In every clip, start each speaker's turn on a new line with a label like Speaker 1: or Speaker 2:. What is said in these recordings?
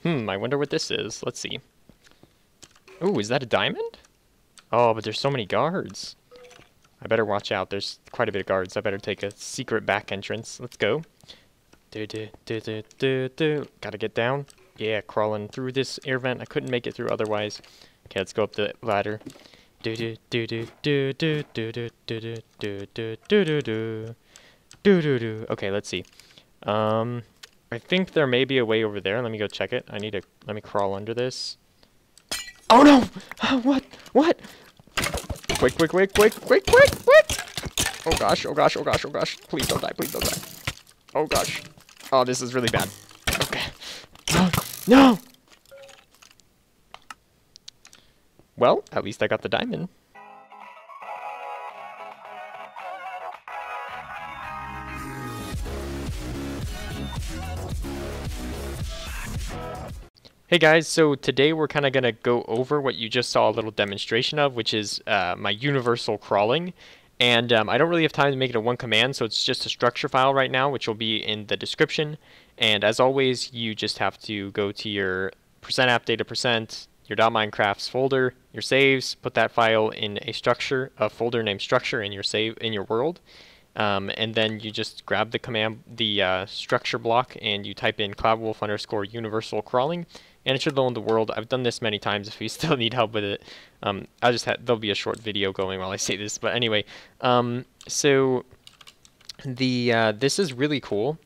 Speaker 1: I wonder what this is. Let's see. Ooh, is that a diamond? Oh, but there's so many guards. I better watch out. There's quite a bit of guards. I better take a secret back entrance. Let's go. Gotta get down. Yeah, crawling through this air vent. I couldn't make it through otherwise. Okay, let's go up the ladder. Okay, let's see. I think there may be a way over there. Let me go check it. Let me crawl under this. Oh no! What? What? Quick, quick, quick, quick, quick, quick, quick! Oh gosh, oh gosh, oh gosh, oh gosh. Please don't die, please don't die. Oh gosh. Oh, this is really bad. Okay. No! No! Well, at least I got the diamond. Hey guys, so today we're kind of going to go over what you just saw a little demonstration of, which is my universal crawling. And I don't really have time to make it a one command, so it's just a structure file right now, which will be in the description. And as always, you just have to go to your %appdata%, your .minecrafts folder, your saves, put that file in a folder named structure in your world. And then you just grab the structure block, and you type in cloudwolf_universal crawling, and it should load the world. I've done this many times. If you still need help with it, there'll be a short video going while I say this. But anyway, so this is really cool.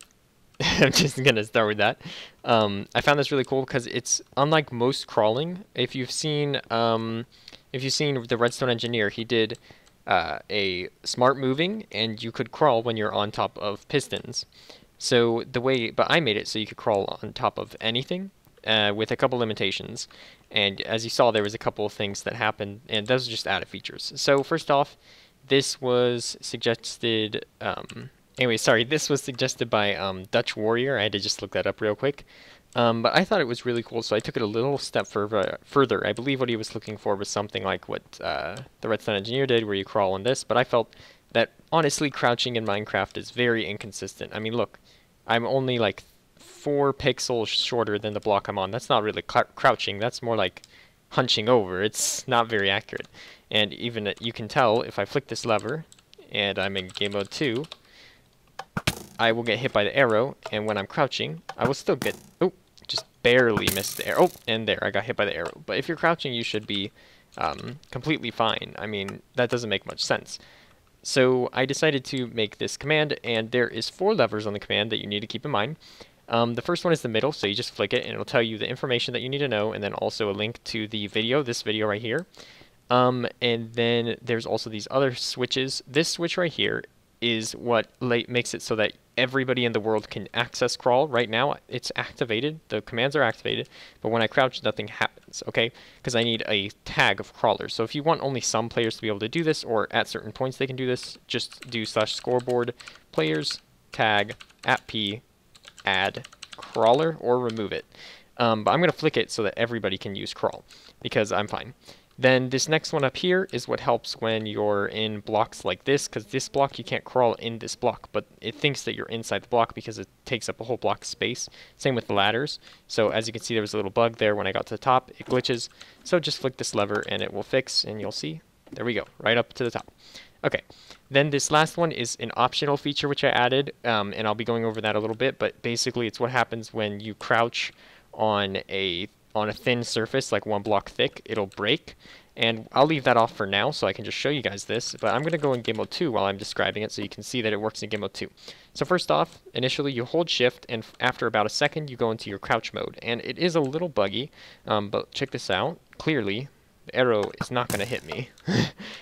Speaker 1: I'm just gonna start with that. I found this really cool because it's unlike most crawling. If you've seen the Redstone Engineer, he did a smart moving, and you could crawl when you're on top of pistons. But I made it so you could crawl on top of anything, with a couple limitations. And as you saw, there was a couple of things that happened, and those are just added features. So first off, this was suggested. This was suggested by Dutch Warrior. I had to just look that up real quick. But I thought it was really cool, so I took it a little step further. I believe what he was looking for was something like what the Redstone Engineer did, where you crawl on this. But I felt that, honestly, crouching in Minecraft is very inconsistent. I mean, look, I'm only like 4 pixels shorter than the block I'm on. That's not really crouching. That's more like hunching over. It's not very accurate. And even you can tell if I flick this lever, and I'm in game mode 2, I will get hit by the arrow, and when I'm crouching, I will still get... Oh, just barely missed the arrow. Oh, and there, I got hit by the arrow. But if you're crouching, you should be completely fine. I mean, that doesn't make much sense. So I decided to make this command, and there is 4 levers on the command that you need to keep in mind. The first one is the middle, so you just flick it, and it'll tell you the information that you need to know, and then also a link to the video, this video right here. And then there's also these other switches. This switch right here is what makes it so that everybody in the world can access crawl. Right now it's activated, the commands are activated, but when I crouch nothing happens, okay? Because I need a tag of crawlers. So if you want only some players to be able to do this, or at certain points they can do this, just do /scoreboard players tag @p add crawler, or remove it. But I'm going to flick it so that everybody can use crawl, because I'm fine. Then this next one up here is what helps when you're in blocks like this, because this block you can't crawl in this block, but it thinks that you're inside the block because it takes up a whole block of space. Same with the ladders. So as you can see, there was a little bug there when I got to the top. It glitches. So just flick this lever and it will fix, and you'll see. There we go, right up to the top. Okay, then this last one is an optional feature which I added, and I'll be going over that a little bit, but basically it's what happens when you crouch on a thin surface, like 1 block thick. It'll break, and I'll leave that off for now so I can just show you guys this, but I'm going to go in game mode 2 while I'm describing it so you can see that it works in game mode 2. So first off, initially you hold shift, and after about a second you go into your crouch mode, and it is a little buggy, but check this out. Clearly the arrow is not going to hit me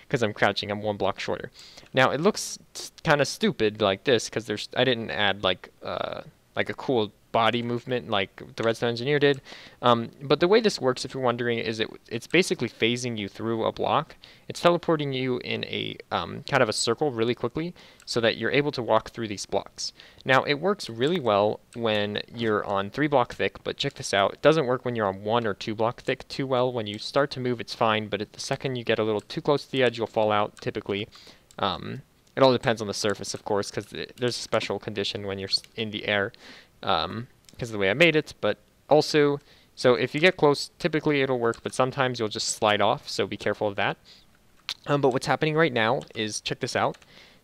Speaker 1: because I'm crouching. I'm 1 block shorter. Now it looks kind of stupid like this because I didn't add like a cool body movement like the Redstone Engineer did. But the way this works, if you're wondering, is it's basically phasing you through a block. It's teleporting you in a kind of a circle really quickly so that you're able to walk through these blocks. Now it works really well when you're on 3 block thick, but check this out. It doesn't work when you're on 1 or 2 block thick too well. When you start to move, it's fine, but at the second you get a little too close to the edge, you'll fall out typically. It all depends on the surface, of course, because there's a special condition when you're in the air, because of the way I made it. But also, So if you get close, typically it'll work, but sometimes you'll just slide off, so be careful of that. But what's happening right now is, check this out.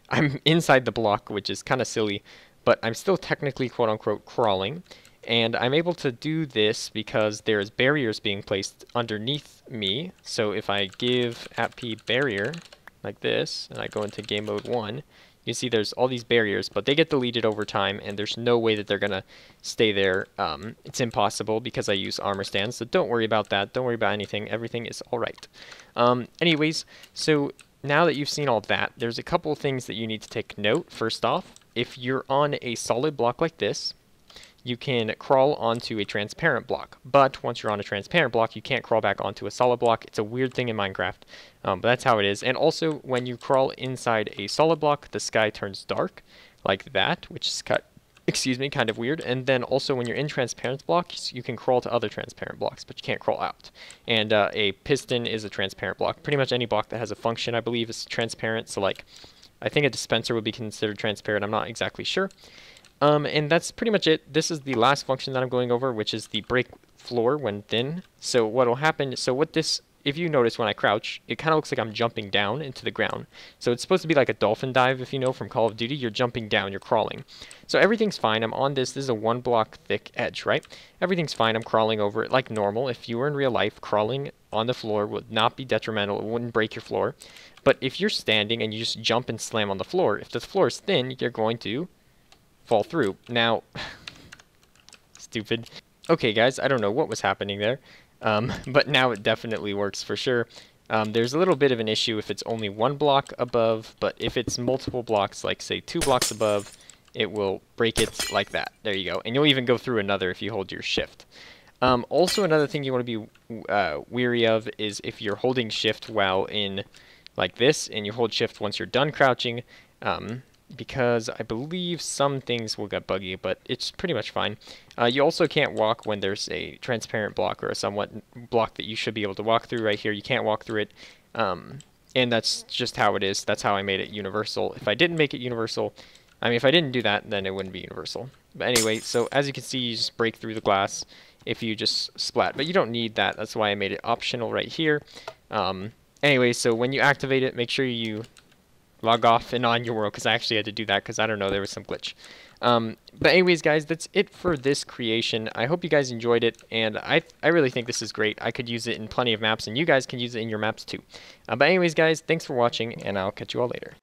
Speaker 1: I'm inside the block, which is kind of silly, but I'm still technically quote-unquote crawling. And I'm able to do this because there's barriers being placed underneath me. So if I give @p barrier like this, and I go into game mode 1, you see there's all these barriers, but they get deleted over time, and there's no way that they're going to stay there. It's impossible because I use armor stands, so don't worry about that. Don't worry about anything. Everything is all right. Anyways, so now that you've seen all that, there's a couple things that you need to take note. First off, if you're on a solid block like this, you can crawl onto a transparent block, but once you're on a transparent block, you can't crawl back onto a solid block. It's a weird thing in Minecraft, but that's how it is. And also, when you crawl inside a solid block, the sky turns dark, like that, which is kind of weird. And then also, when you're in transparent blocks, you can crawl to other transparent blocks, but you can't crawl out. And a piston is a transparent block. Pretty much any block that has a function, I believe, is transparent. So, like, I think a dispenser would be considered transparent. I'm not exactly sure. And that's pretty much it. This is the last function that I'm going over, which is the break floor when thin. So what will happen, if you notice when I crouch, it kind of looks like I'm jumping down into the ground. So it's supposed to be like a dolphin dive, if you know from Call of Duty. You're jumping down, you're crawling. So everything's fine. I'm on this. This is a 1 block thick edge, right? Everything's fine. I'm crawling over it like normal. If you were in real life, crawling on the floor would not be detrimental. It wouldn't break your floor. But if you're standing and you just jump and slam on the floor, if the floor is thin, you're going to fall through. Now, stupid. Okay, guys, I don't know what was happening there, but now it definitely works for sure. There's a little bit of an issue if it's only 1 block above, but if it's multiple blocks, like say 2 blocks above, it will break it like that. There you go. And you'll even go through another if you hold your shift. Also, another thing you want to be weary of is if you're holding shift while in like this, and you hold shift once you're done crouching, because I believe some things will get buggy, but it's pretty much fine. You also can't walk when there's a transparent block or a somewhat block that you should be able to walk through right here. You can't walk through it, and that's just how it is. That's how I made it universal. If I didn't make it universal, I mean, if I didn't do that, then it wouldn't be universal. But anyway, so as you can see, you just break through the glass if you just splat, but you don't need that. That's why I made it optional right here. Anyway, so when you activate it, make sure you log off and on your world, because I actually had to do that because I don't know, there was some glitch. But anyways, guys, that's it for this creation. I hope you guys enjoyed it, and I really think this is great. I could use it in plenty of maps, and you guys can use it in your maps too. But anyways, guys, thanks for watching, and I'll catch you all later.